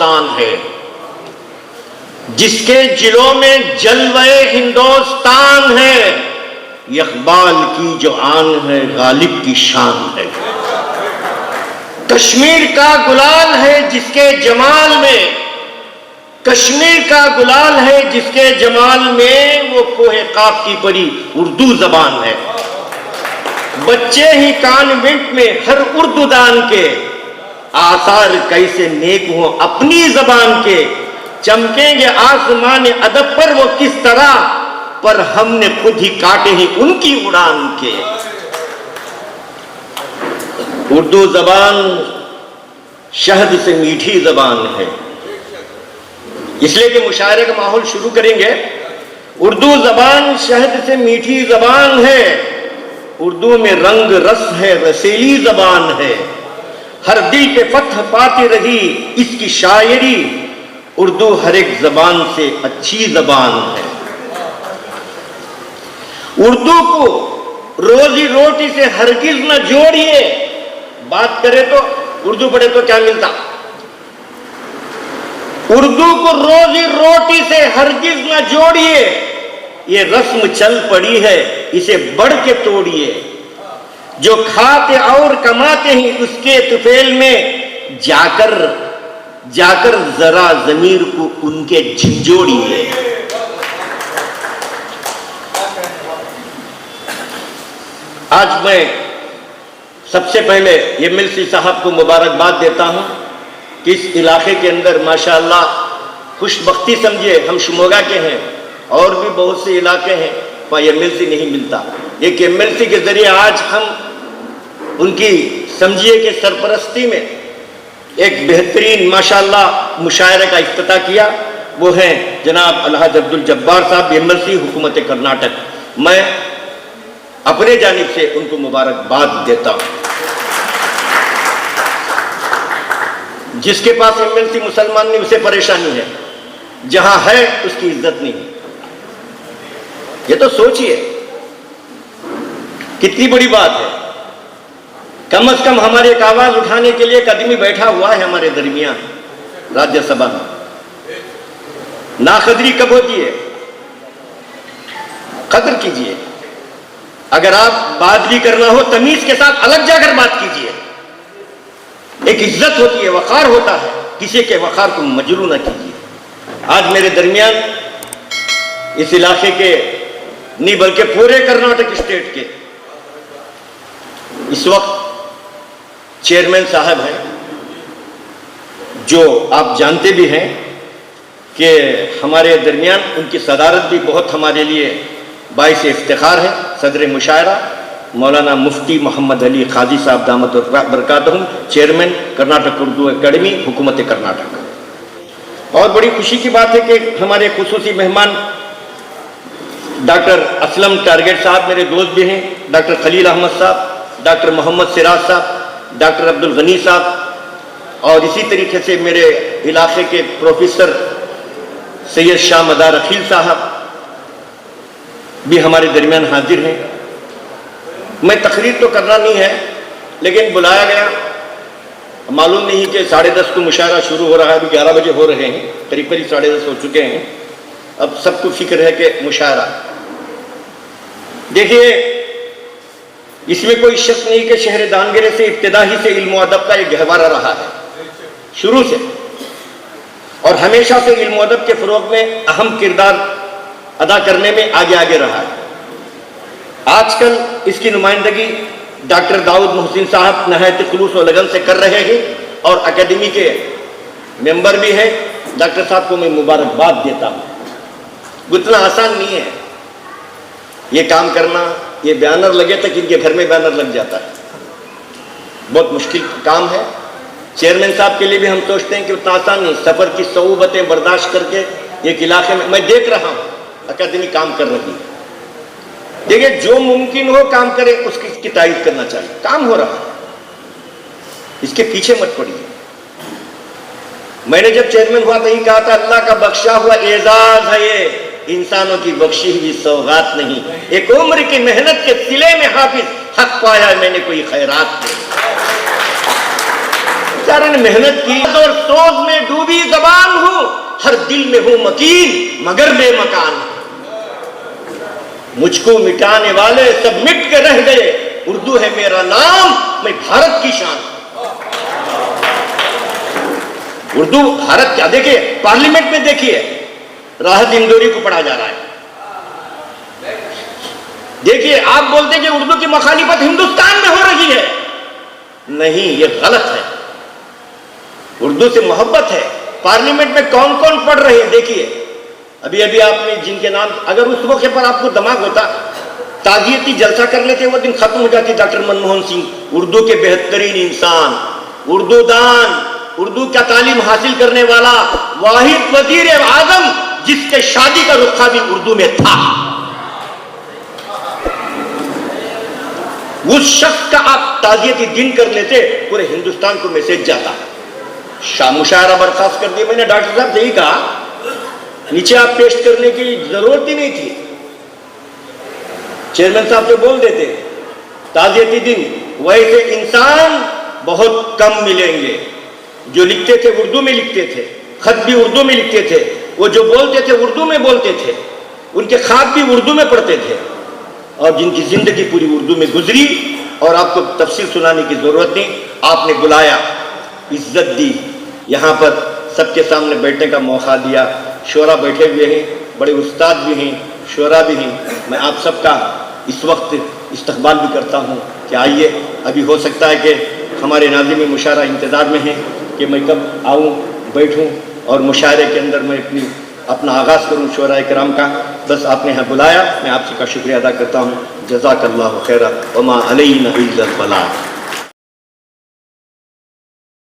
ہندوستان ہے، جس کے جلوں میں جلوے ہندوستان ہے، یہ اقبال کی جو آن ہے غالب کی شان ہے۔ کشمیر کا گلال ہے جس کے جمال میں، کشمیر کا گلال ہے جس کے جمال میں وہ کوہ قاف کی پری اردو زبان ہے۔ بچے ہی کانوینٹ میں ہر اردو دان کے، آثار کیسے نیک ہوں اپنی زبان کے، چمکیں گے آسمان ادب پر وہ کس طرح، پر ہم نے خود ہی کاٹے ہی ان کی اڑان کے۔ اردو زبان شہد سے میٹھی زبان ہے، اس لیے کہ مشاعرے کا ماحول شروع کریں گے۔ اردو زبان شہد سے میٹھی زبان ہے، اردو میں رنگ رس ہے، رسیلی زبان ہے، ہر دل پہ فتح پاتی رہی اس کی شاعری، اردو ہر ایک زبان سے اچھی زبان ہے۔ اردو کو روزی روٹی سے ہرگز نہ جوڑیے، بات کرے تو اردو پڑھے تو کیا ملتا، اردو کو روزی روٹی سے ہرگز نہ جوڑیے، یہ رسم چل پڑی ہے اسے بڑھ کے توڑیے، جو کھاتے اور کماتے ہیں اس کے طفیل میں جا کر ذرا ضمیر کو ان کے جھنجھوڑیے۔ آج میں سب سے پہلے MLC صاحب کو مبارکباد دیتا ہوں کہ اس علاقے کے اندر ماشاءاللہ خوش بختی سمجھے، ہم شموگا کے ہیں اور بھی بہت سے علاقے ہیں وہاں MLC نہیں ملتا، ایک MLC کے ذریعے آج ہم ان کی سمجھیے کہ سرپرستی میں ایک بہترین ماشاءاللہ مشاعرے کا افتتاح کیا، وہ ہیں جناب الحاج عبدالجبار صاحب MLC حکومت کرناٹک۔ میں اپنے جانب سے ان کو مبارکباد دیتا ہوں۔ جس کے پاس MLC مسلمان نہیں اسے پریشانی ہے، جہاں ہے اس کی عزت نہیں۔ یہ تو سوچئے کتنی بڑی بات ہے، کم از کم ہمارے ایک آواز اٹھانے کے لیے ایک آدمی بیٹھا ہوا ہے ہمارے درمیان راجیہ سبھا میں۔ ناقدری کب ہوتی ہے؟ قدر کیجئے، اگر آپ بات بھی کرنا ہو تمیز کے ساتھ الگ جا کر بات کیجئے، ایک عزت ہوتی ہے، وقار ہوتا ہے، کسی کے وقار کو مجروح نہ کیجیے۔ آج میرے درمیان اس علاقے کے نہیں بلکہ پورے کرناٹک اسٹیٹ کے اس وقت چیئرمین صاحب ہیں، جو آپ جانتے بھی ہیں کہ ہمارے درمیان ان کی صدارت بھی بہت ہمارے لیے باعث افتخار ہے۔ صدر مشاعرہ مولانا مفتی محمد علی قاضی صاحب دامت برکاتہم، چیئرمین کرناٹک اردو اکیڈمی حکومت کرناٹک۔ اور بڑی خوشی کی بات ہے کہ ہمارے خصوصی مہمان ڈاکٹر اسلم ٹارگٹ صاحب میرے دوست بھی ہیں، ڈاکٹر خلیل احمد صاحب، ڈاکٹر محمد سراج صاحب، ڈاکٹر عبدالغنی صاحب، اور اسی طریقے سے میرے علاقے کے پروفیسر سید شاہ مدار اخیل صاحب بھی ہمارے درمیان حاضر ہیں۔ میں تقریر تو کرنا نہیں ہے، لیکن بلایا گیا، معلوم نہیں کہ 10:30 کو مشاعرہ شروع ہو رہا ہے، ابھی 11 بجے ہو رہے ہیں، قریب 10:30 ہو چکے ہیں، اب سب کو فکر ہے کہ مشاعرہ۔ دیکھیے اس میں کوئی شک نہیں کہ شہر دانگرے سے ابتدا ہی سے علم و ادب کا ایک گہوارہ رہا ہے، شروع سے، اور ہمیشہ سے علم و ادب کے فروغ میں اہم کردار ادا کرنے میں آگے رہا ہے۔ آج کل اس کی نمائندگی ڈاکٹر داؤد محسن صاحب نہایت خلوص و لگن سے کر رہے ہیں، اور اکیڈمی کے ممبر بھی ہیں۔ ڈاکٹر صاحب کو میں مبارکباد دیتا ہوں۔ اتنا آسان نہیں ہے یہ کام کرنا، یہ بینر لگے تک ان کے گھر میں بینر لگ جاتا ہے، بہت مشکل کام ہے۔ چیئرمین صاحب کے لیے بھی ہم سوچتے ہیں کہ اتنا آسان نہیں، سفر کی صعوبتیں برداشت کر کے ایک علاقے میں دیکھ رہا ہوں اکیڈمی کام کر رہی ہے۔ دیکھیں جو ممکن ہو کام کرے، اس کی تائید کرنا چاہیے، کام ہو رہا ہے، اس کے پیچھے مت پڑیے۔ میں نے جب چیئرمین ہوا تو ہی کہا تھا اللہ کا بخشا ہوا اعزاز ہے یہ، انسانوں کی بخشی ہوئی سوغات نہیں، ایک عمر کی محنت کے صلے میں حافظ حق پایا میں نے کوئی خیرات کی۔ بیچارے نے محنت کی اور سوز میں ڈوبی زبان ہر دل میں ہوں مکین مگر بے مکان. مجھ کو مٹانے والے سب مٹ کے رہ گئے، اردو ہے میرا نام، میں بھارت کی شان. اردو بھارت کیا، دیکھیے پارلیمنٹ میں دیکھیے راحت اندوری کو پڑھا جا رہا ہے. دیکھیے آپ بولتے کہ اردو کی مخالفت ہندوستان میں ہو رہی ہے، نہیں، یہ غلط ہے. اردو سے محبت ہے. پارلیمنٹ میں کون کون پڑھ رہے ہیں دیکھیے. ابھی آپ نے جن کے نام، اگر اس موقع پر آپ کو دماغ ہوتا تعزیتی جلسہ کر لیتے، وہ دن ختم ہو جاتی. ڈاکٹر منموہن سنگھ اردو کے بہترین انسان، اردو دان، اردو کا تعلیم حاصل کرنے والا واحد وزیر اعظم جس کے شادی کا رخصہ بھی اردو میں تھا. اس شخص کا آپ تعزیتی دن کر لیتے، پورے ہندوستان کو میسج جاتا. مشاعرہ برخاست کر دیا. میں نے ڈاکٹر صاحب سے یہی کہا، نیچے آپ پیش کرنے کی ضرورت ہی نہیں تھی. چیئرمین صاحب تو بول دیتے تعزیتی دن. ویسے انسان بہت کم ملیں گے جو لکھتے تھے اردو میں لکھتے تھے، خط بھی اردو میں لکھتے تھے، وہ جو بولتے تھے اردو میں بولتے تھے، ان کے خواب بھی اردو میں پڑھتے تھے، اور جن کی زندگی پوری اردو میں گزری. اور آپ کو تفصیل سنانے کی ضرورت نہیں. آپ نے بلایا، عزت دی، یہاں پر سب کے سامنے بیٹھنے کا موقع دیا. شعراء بیٹھے ہوئے ہیں، بڑے استاد بھی ہیں، شعراء بھی ہیں. میں آپ سب کا اس وقت استقبال بھی کرتا ہوں کہ آئیے. ابھی ہو سکتا ہے کہ ہمارے ناظمین مشاعرہ انتظار میں ہیں کہ میں کب آؤں، بیٹھوں اور مشاعرے کے اندر میں اپنا آغاز کروں شعراء کرام کا. بس آپ نے یہاں بلایا، میں آپ کا شکریہ ادا کرتا ہوں. جزاک اللہ خیرا وما علینا الا البلاغ.